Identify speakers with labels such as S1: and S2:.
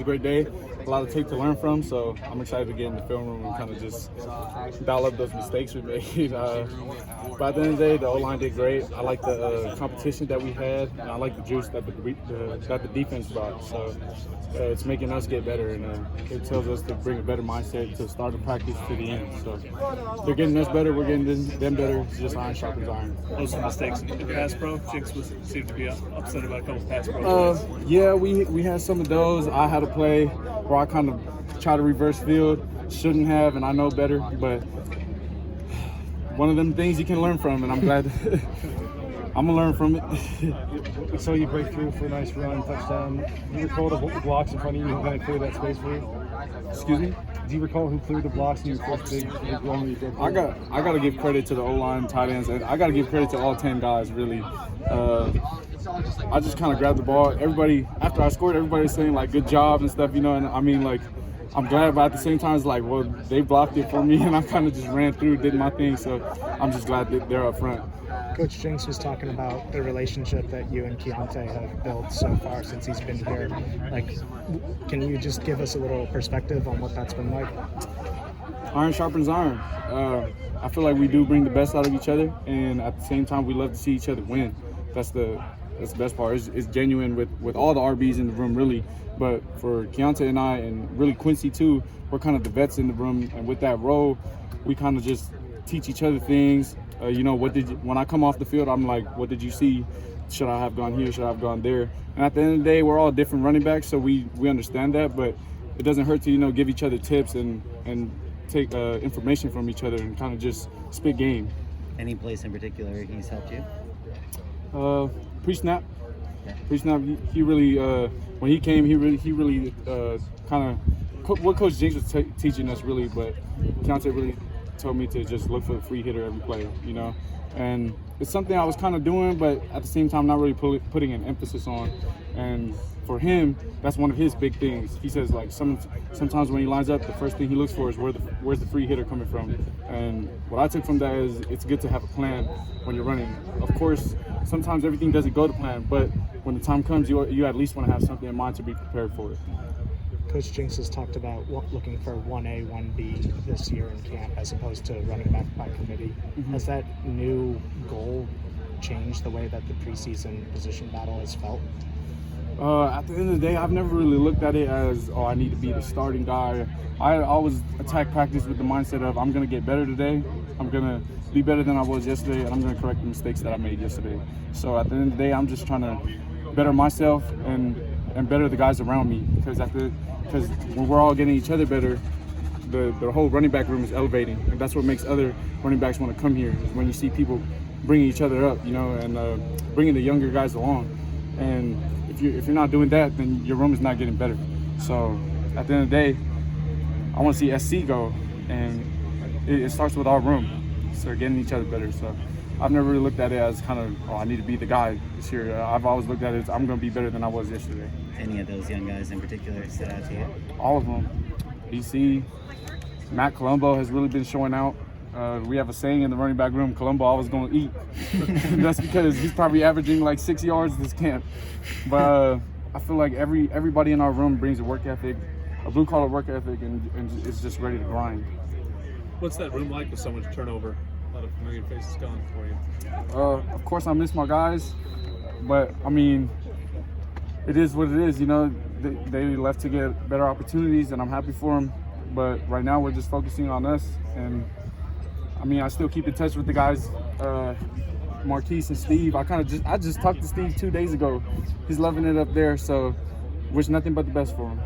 S1: a great day, a lot of tape to learn from. So I'm excited to get in the film room and kind of just dial up those mistakes we made. But at the end of the day, the O-line did great. I like the competition that we had, and I like the juice that the defense brought. So it's making us get better, and it tells us to bring a better mindset to start the practice to the end. So they're getting us better, we're getting them better. It's just iron sharpens iron.
S2: Most of the mistakes in pass pro. Jinx seemed to be upset about a couple pass pro.
S1: Yeah, we had some of those. I had a play where I kind of tried to reverse field, shouldn't have, and I know better, but one of them things you can learn from, and I'm glad I'm gonna learn from it.
S3: We saw you break through for a nice run, touchdown. Do you recall the blocks in front of you who kind of cleared that space for you?
S1: Excuse me?
S3: Do you recall who cleared the blocks in your first big run?
S1: I got to give credit to the O-line, tight ends, and I got to give credit to all 10 guys, really. I just kind of grabbed the ball. Everybody, after I scored, everybody was saying, like, good job and stuff, you know, and I mean, like, I'm glad, but at the same time, it's like, well, they blocked it for me, and I kind of just ran through, did my thing, so I'm just glad that they're up front.
S4: Coach Jinx was talking about the relationship that you and Keontae have built so far since he's been here. Like, can you just give us a little perspective on what that's been like?
S1: Iron sharpens iron. I feel like we do bring the best out of each other, and at the same time, we love to see each other win. That's the best part. It's genuine with all the RBs in the room, really. But for Keontae and I, and really Quincy too, we're kind of the vets in the room, and with that role, we kind of just teach each other things. You know, when I come off the field, I'm like, what did you see? Should I have gone here? Should I have gone there? And at the end of the day, we're all different running backs, so we understand that, but it doesn't hurt to, you know, give each other tips and take information from each other and kind of just spit game.
S5: Any place in particular he's helped you?
S1: Pre-snap. Yeah. Pre-snap, he really, when he came, he really kind of, what Coach Jinx was teaching us really, but Keontae really told me to just look for the free hitter every play, you know? And it's something I was kind of doing, but at the same time, not really putting an emphasis on. And for him, that's one of his big things. He says, like, sometimes when he lines up, the first thing he looks for is where's the free hitter coming from. And what I took from that is it's good to have a plan when you're running. Of course, sometimes everything doesn't go to plan, but when the time comes, you at least want to have something in mind to be prepared for it.
S4: Coach Jinx has talked about looking for 1A, 1B this year in camp as opposed to running back by committee. Mm-hmm. Has that new goal changed the way that the preseason position battle has felt?
S1: At the end of the day, I've never really looked at it as, oh, I need to be the starting guy. I always attack practice with the mindset of I'm going to get better today. I'm going to be better than I was yesterday, and I'm going to correct the mistakes that I made yesterday. So at the end of the day, I'm just trying to better myself and better the guys around me, because when we're all getting each other better, the whole running back room is elevating, and that's what makes other running backs want to come here, is when you see people bringing each other up, you know, and bringing the younger guys along. And if you're not doing that, then your room is not getting better. So at the end of the day, I want to see SC go, and it starts with our room. So getting each other better. So I've never really looked at it as kind of, oh, I need to be the guy this year. I've always looked at it as I'm going to be better than I was yesterday.
S5: Any of those young guys in particular stood out to you?
S1: All of them. BC, Matt Colombo has really been showing out. We have a saying in the running back room, Colombo always going to eat. That's because he's probably averaging like 6 yards this camp. But I feel like everybody in our room brings a work ethic, a blue-collar work ethic, and is just ready to grind.
S2: What's that room like with so much turnover? A lot of familiar faces gone for you.
S1: Of course, I miss my guys, but I mean, it is what it is. You know, they left to get better opportunities, and I'm happy for them. But right now, we're just focusing on us. And I mean, I still keep in touch with the guys, Marquise and Steve. I just talked to Steve 2 days ago. He's loving it up there, so wish nothing but the best for him.